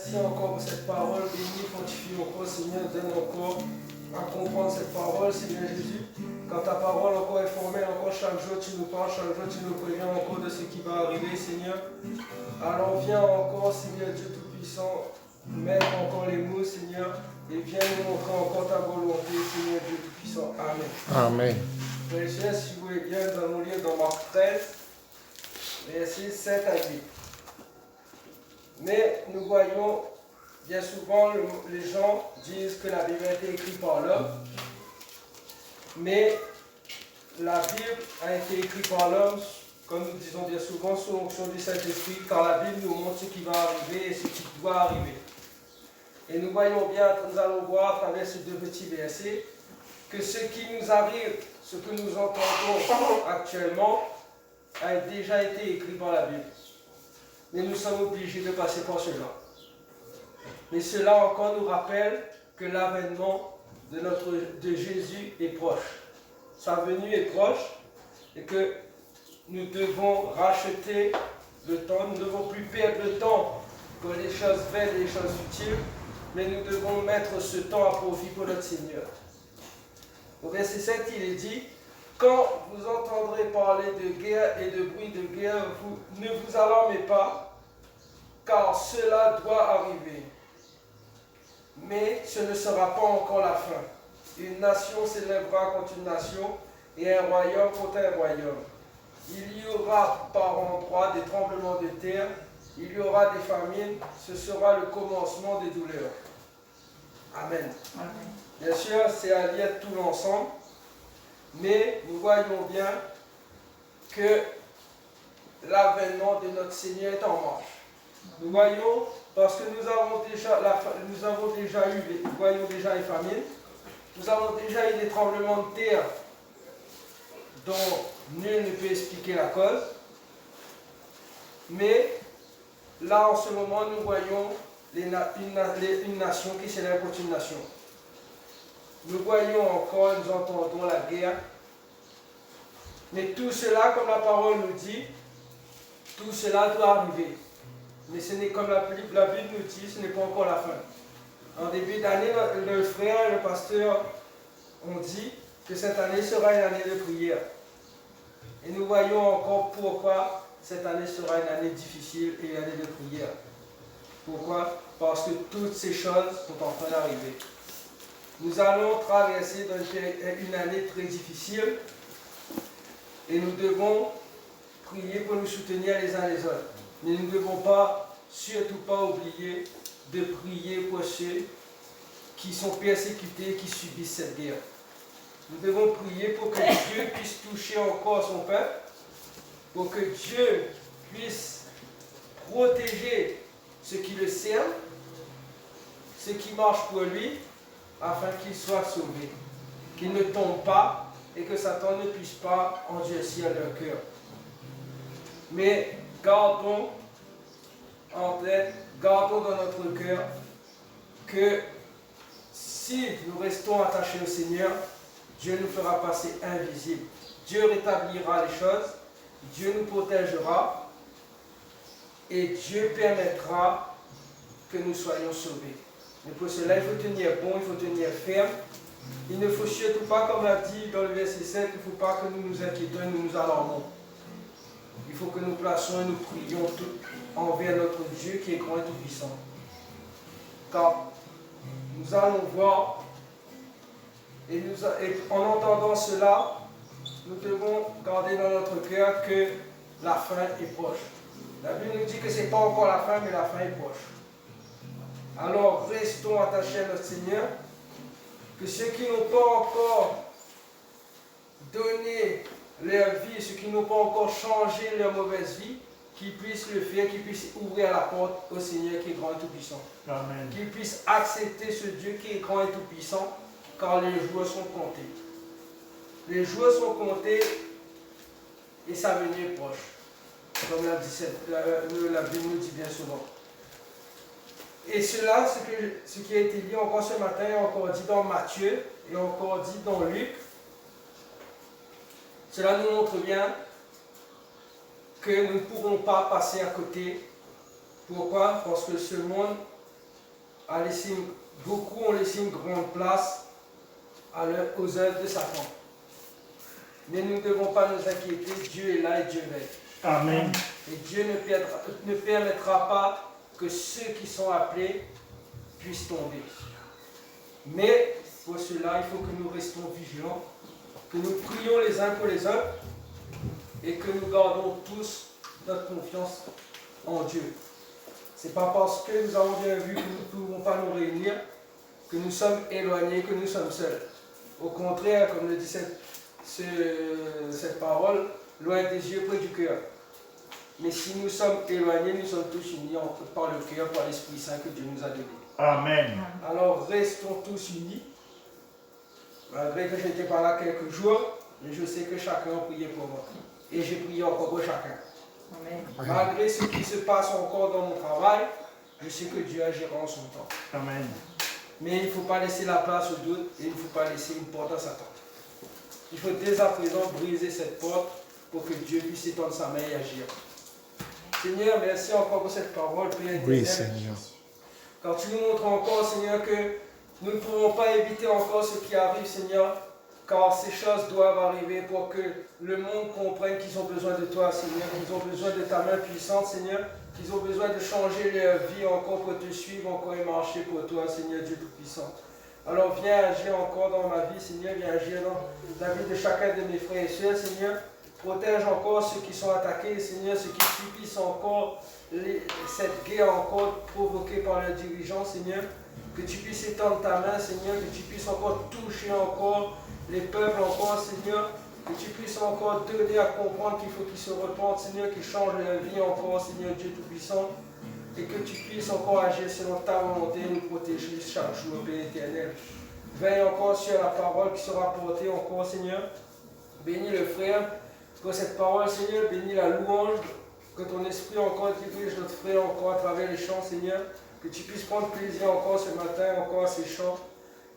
merci encore pour cette parole. Bénis, fortifie encore, Seigneur. Donne encore à comprendre cette parole, Seigneur Jésus. Quand ta parole encore est formelle, encore chaque jour tu nous parles, chaque jour tu nous préviens encore de ce qui va arriver, Seigneur. Alors viens encore, Seigneur Dieu Tout-Puissant, mettre encore les mots, Seigneur, et viens nous montrer encore ta volonté, Seigneur Dieu Tout-Puissant. Amen. Amen. Frères et sœurs, si vous voulez bien, nous allons lire dans Marc 13, versets 7 à 8. Mais nous voyons bien souvent, les gens disent que la Bible a été écrite par l'homme, mais la Bible a été écrite par l'homme, comme nous disons bien souvent, sous l'onction du Saint-Esprit, car la Bible nous montre ce qui va arriver et ce qui doit arriver. Et nous voyons bien, nous allons voir à travers ces deux petits versets, que ce qui nous arrive, ce que nous entendons actuellement, a déjà été écrit par la Bible. Mais nous sommes obligés de passer par cela. Mais cela encore nous rappelle que l'avènement de Jésus est proche. Sa venue est proche et que nous devons racheter le temps. Nous ne devons plus perdre le temps pour les choses belles et les choses utiles, mais nous devons mettre ce temps à profit pour notre Seigneur. Au verset 7, il est dit: quand vous entendrez parler de guerre et de bruit de guerre, ne vous alarmez pas, car cela doit arriver. Mais ce ne sera pas encore la fin. Une nation s'élèvera contre une nation et un royaume contre un royaume. Il y aura par endroits des tremblements de terre, il y aura des famines, ce sera le commencement des douleurs. Amen. Amen. Bien sûr, c'est à lire tout l'ensemble, mais nous voyons bien que l'avènement de notre Seigneur est en marche. Nous voyons, parce que nous avons déjà les famines, nous avons déjà eu des tremblements de terre dont nul ne peut expliquer la cause. Mais là, en ce moment, nous voyons une nation qui s'élève contre une nation. Nous voyons encore, nous entendons la guerre. Mais tout cela, comme la parole nous dit, tout cela doit arriver. Mais ce n'est comme la Bible nous dit, ce n'est pas encore la fin. En début d'année, le frère et le pasteur ont dit que cette année sera une année de prière. Et nous voyons encore pourquoi cette année sera une année difficile et une année de prière. Pourquoi? Parce que toutes ces choses sont en train d'arriver. Nous allons traverser une année très difficile et nous devons prier pour nous soutenir les uns les autres. Mais nous ne devons surtout pas oublier de prier pour ceux qui sont persécutés et qui subissent cette guerre. Nous devons prier pour que Dieu puisse toucher encore son peuple, pour que Dieu puisse protéger ceux qui le servent, ceux qui marchent pour lui, afin qu'ils soient sauvés, qu'ils ne tombent pas et que Satan ne puisse pas endurcir leur cœur. Mais gardons en tête, gardons dans notre cœur que si nous restons attachés au Seigneur, Dieu nous fera passer invisibles. Dieu rétablira les choses, Dieu nous protégera et Dieu permettra que nous soyons sauvés. Mais pour cela, il faut tenir bon, il faut tenir ferme. Il ne faut surtout pas, comme l'a dit dans le verset 7, il ne faut pas que nous nous inquiétons et nous nous alarmons. Il faut que nous placions et nous prions tout envers notre Dieu qui est grand et tout-puissant. Car nous allons voir, et en entendant cela, nous devons garder dans notre cœur que la fin est proche. La Bible nous dit que ce n'est pas encore la fin, mais la fin est proche. Alors restons attachés à notre Seigneur, que ceux qui n'ont pas encore donné leur vie, ceux qui n'ont pas encore changé leur mauvaise vie, qu'ils puissent le faire, qu'ils puissent ouvrir la porte au Seigneur qui est grand et tout-puissant. Qu'ils puissent accepter ce Dieu qui est grand et tout-puissant, car les jours sont comptés. Les jours sont comptés et sa venue est proche. Comme la Bible nous dit bien souvent. Et cela, ce qui a été dit encore ce matin, et encore dit dans Matthieu, et encore dit dans Luc, cela nous montre bien que nous ne pourrons pas passer à côté. Pourquoi? Parce que ce monde beaucoup ont laissé une grande place aux œuvres de Satan. Mais nous ne devons pas nous inquiéter, Dieu est là et Dieu veille. Amen. Et Dieu ne permettra pas que ceux qui sont appelés puissent tomber. Mais pour cela, il faut que nous restions vigilants, que nous prions les uns pour les autres et que nous gardons tous notre confiance en Dieu. Ce n'est pas parce que nous avons bien vu que nous ne pouvons pas nous réunir, que nous sommes éloignés, que nous sommes seuls. Au contraire, comme le dit cette parole, loin des yeux, près du cœur. Mais si nous sommes éloignés, nous sommes tous unis par le cœur, par l'Esprit Saint que Dieu nous a donné. Amen. Alors restons tous unis. Malgré que je n'étais pas là quelques jours, mais je sais que chacun a prié pour moi. Et j'ai prié encore pour chacun. Amen. Malgré ce qui se passe encore dans mon travail, je sais que Dieu agira en son temps. Amen. Mais il ne faut pas laisser la place au doute et il ne faut pas laisser une porte à Satan. Il faut dès à présent briser cette porte pour que Dieu puisse étendre sa main et agir. Seigneur, merci encore pour cette parole, Père éternel. Oui, Seigneur. Car tu nous montres encore, Seigneur, que nous ne pouvons pas éviter encore ce qui arrive, Seigneur, car ces choses doivent arriver pour que le monde comprenne qu'ils ont besoin de toi, Seigneur, qu'ils ont besoin de ta main puissante, Seigneur, qu'ils ont besoin de changer leur vie encore pour te suivre, encore et marcher pour toi, Seigneur Dieu Tout-Puissant. Alors viens agir encore dans ma vie, Seigneur, viens agir dans la vie de chacun de mes frères et sœurs, Seigneur. Protège encore ceux qui sont attaqués, Seigneur, ceux qui subissent encore cette guerre encore provoquée par leurs dirigeants, Seigneur. Que tu puisses étendre ta main, Seigneur, que tu puisses encore toucher encore les peuples encore, Seigneur. Que tu puisses encore donner à comprendre qu'il faut qu'ils se repentent, Seigneur, qu'ils changent leur vie encore, Seigneur Dieu Tout-Puissant. Et que tu puisses encore agir selon ta volonté et nous protéger chaque jour, Père éternel. Veille encore sur la parole qui sera portée encore, Seigneur. Bénis le frère pour cette parole, Seigneur. Bénis la louange. Que ton esprit encore dirige notre frère encore à travers les chants, Seigneur. Que tu puisses prendre plaisir encore ce matin, encore à ces chants.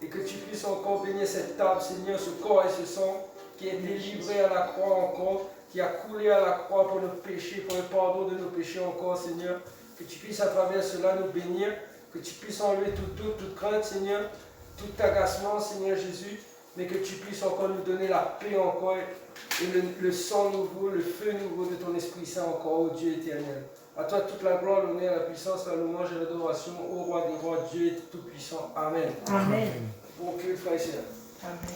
Et que tu puisses encore bénir cette table, Seigneur, ce corps et ce sang qui est délivré à la croix encore, qui a coulé à la croix pour nos péchés, pour le pardon de nos péchés encore, Seigneur. Que tu puisses à travers cela nous bénir, que tu puisses enlever toute crainte, Seigneur, tout agacement, Seigneur Jésus, mais que tu puisses encore nous donner la paix encore et le sang nouveau, le feu nouveau de ton Esprit Saint encore, ô Dieu éternel. À toi toute la gloire, l'honneur, la puissance, la louange et l'adoration, ô roi des rois, Dieu tout-puissant. Amen. Amen. Bon culte, frères et sœurs. Amen.